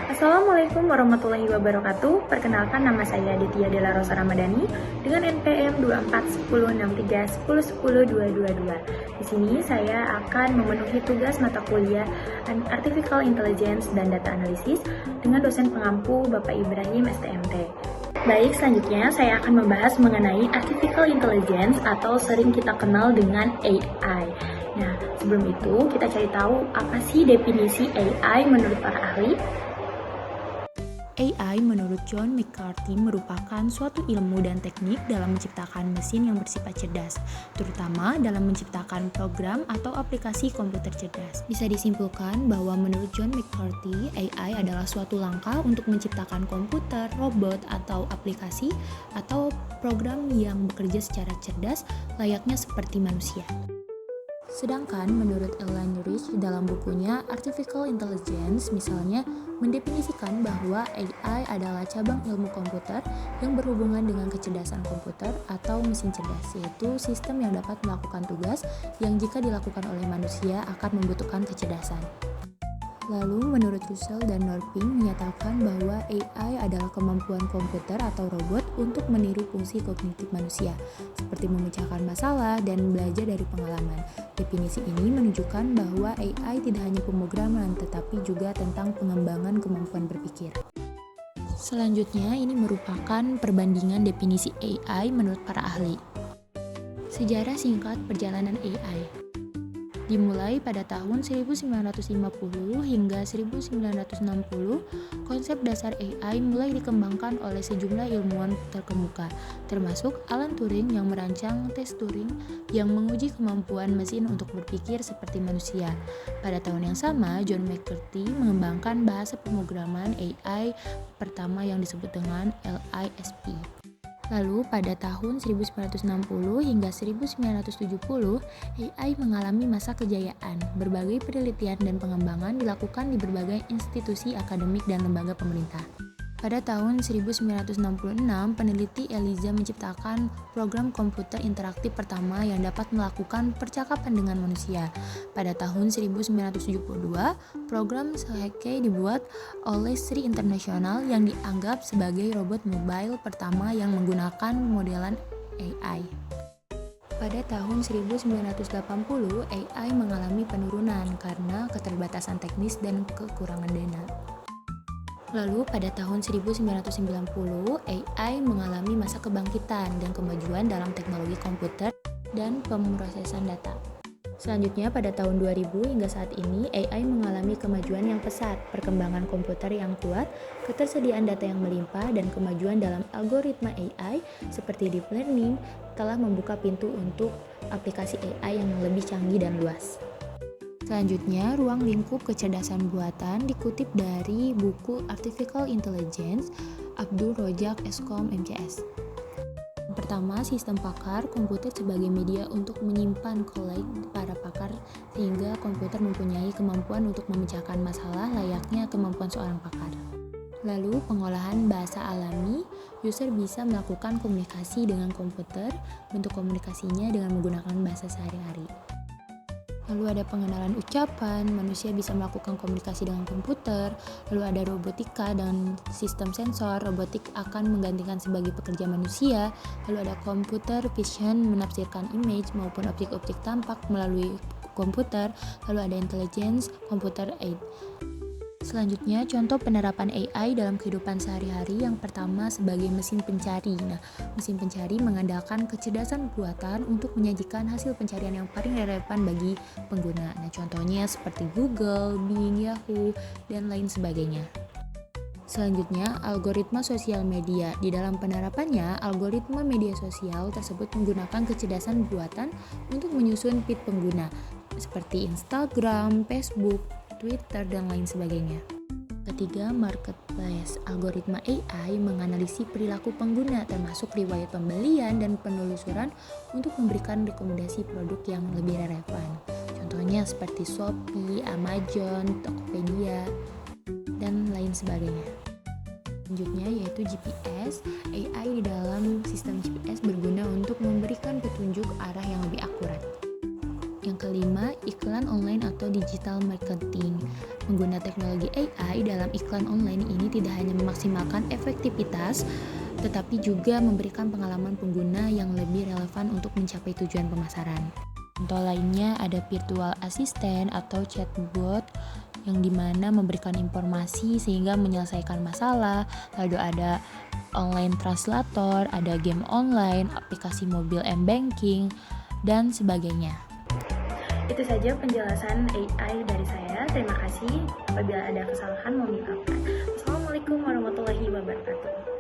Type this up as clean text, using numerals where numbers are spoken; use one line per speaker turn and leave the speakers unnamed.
Assalamualaikum warahmatullahi wabarakatuh. Perkenalkan, nama saya Ditya Della Rosa Ramadhani dengan NPM 241063101022. Di sini saya akan memenuhi tugas mata kuliah Artificial Intelligence dan Data Analysis dengan dosen pengampu Bapak Ibrahim STMT. Baik, selanjutnya saya akan membahas mengenai Artificial Intelligence atau sering kita kenal dengan AI. Nah, sebelum itu kita cari tahu apa sih definisi AI menurut para ahli.
AI menurut John McCarthy merupakan suatu ilmu dan teknik dalam menciptakan mesin yang bersifat cerdas, terutama dalam menciptakan program atau aplikasi komputer cerdas. Bisa disimpulkan bahwa menurut John McCarthy, AI adalah suatu langkah untuk menciptakan komputer, robot, atau aplikasi atau program yang bekerja secara cerdas layaknya seperti manusia. Sedangkan menurut Ellen Rich dalam bukunya Artificial Intelligence misalnya mendefinisikan bahwa AI adalah cabang ilmu komputer yang berhubungan dengan kecerdasan komputer atau mesin cerdas, yaitu sistem yang dapat melakukan tugas yang jika dilakukan oleh manusia akan membutuhkan kecerdasan. Lalu menurut Russell dan Norping menyatakan bahwa AI adalah kemampuan komputer atau robot untuk meniru fungsi kognitif manusia, seperti memecahkan masalah dan belajar dari pengalaman. Definisi ini menunjukkan bahwa AI tidak hanya pemrograman, tetapi juga tentang pengembangan kemampuan berpikir. Selanjutnya, ini merupakan perbandingan definisi AI menurut para ahli. Sejarah singkat perjalanan AI. Dimulai pada tahun 1950 hingga 1960, konsep dasar AI mulai dikembangkan oleh sejumlah ilmuwan terkemuka, termasuk Alan Turing yang merancang tes Turing yang menguji kemampuan mesin untuk berpikir seperti manusia. Pada tahun yang sama, John McCarthy mengembangkan bahasa pemrograman AI pertama yang disebut dengan LISP. Lalu pada tahun 1960 hingga 1970, AI mengalami masa kejayaan. Berbagai penelitian dan pengembangan dilakukan di berbagai institusi akademik dan lembaga pemerintah. Pada tahun 1966, peneliti Eliza menciptakan program komputer interaktif pertama yang dapat melakukan percakapan dengan manusia. Pada tahun 1972, program Shake dibuat oleh Sri International yang dianggap sebagai robot mobile pertama yang menggunakan modelan AI. Pada tahun 1980, AI mengalami penurunan karena keterbatasan teknis dan kekurangan dana. Lalu pada tahun 1990, AI mengalami masa kebangkitan dan kemajuan dalam teknologi komputer dan pemrosesan data. Selanjutnya pada tahun 2000 hingga saat ini, AI mengalami kemajuan yang pesat, perkembangan komputer yang kuat, ketersediaan data yang melimpah, dan kemajuan dalam algoritma AI seperti deep learning telah membuka pintu untuk aplikasi AI yang lebih canggih dan luas. Selanjutnya, ruang lingkup kecerdasan buatan dikutip dari buku Artificial Intelligence, Abdul Rojak Eskom MCS. Pertama, sistem pakar, komputer sebagai media untuk menyimpan collage para pakar sehingga komputer mempunyai kemampuan untuk memecahkan masalah layaknya kemampuan seorang pakar. Lalu, pengolahan bahasa alami, user bisa melakukan komunikasi dengan komputer, bentuk komunikasinya dengan menggunakan bahasa sehari-hari. Lalu ada pengenalan ucapan, manusia bisa melakukan komunikasi dengan komputer. Lalu ada robotika dan sistem sensor, robotik akan menggantikan sebagai pekerja manusia. Lalu ada computer vision, menafsirkan image maupun objek-objek tampak melalui komputer. Lalu ada intelligence, computer aid. Selanjutnya, contoh penerapan AI dalam kehidupan sehari-hari. Yang pertama sebagai mesin pencari. Nah, mesin pencari mengandalkan kecerdasan buatan untuk menyajikan hasil pencarian yang paling relevan bagi pengguna. Nah, contohnya seperti Google, Bing, Yahoo, dan lain sebagainya. Selanjutnya, algoritma sosial media. Di dalam penerapannya, algoritma media sosial tersebut menggunakan kecerdasan buatan untuk menyusun feed pengguna, seperti Instagram, Facebook, Twitter, dan lain sebagainya. Ketiga, marketplace. Algoritma AI menganalisis perilaku pengguna termasuk riwayat pembelian dan penelusuran untuk memberikan rekomendasi produk yang lebih relevan. Contohnya seperti Shopee, Amazon, Tokopedia, dan lain sebagainya. Selanjutnya yaitu GPS. AI di dalam sistem GPS berguna untuk memberikan petunjuk arah yang lebih akurat. Yang kelima, iklan online atau digital marketing. Pengguna teknologi AI dalam iklan online ini tidak hanya memaksimalkan efektivitas, tetapi juga memberikan pengalaman pengguna yang lebih relevan untuk mencapai tujuan pemasaran. Contoh lainnya ada virtual assistant atau chatbot yang dimana memberikan informasi sehingga menyelesaikan masalah. Lalu ada online translator, ada game online, aplikasi mobil m-banking, dan sebagainya.
Itu saja penjelasan AI dari saya. Terima kasih. Apabila ada kesalahan, mohon dimaafkan. Assalamualaikum warahmatullahi wabarakatuh.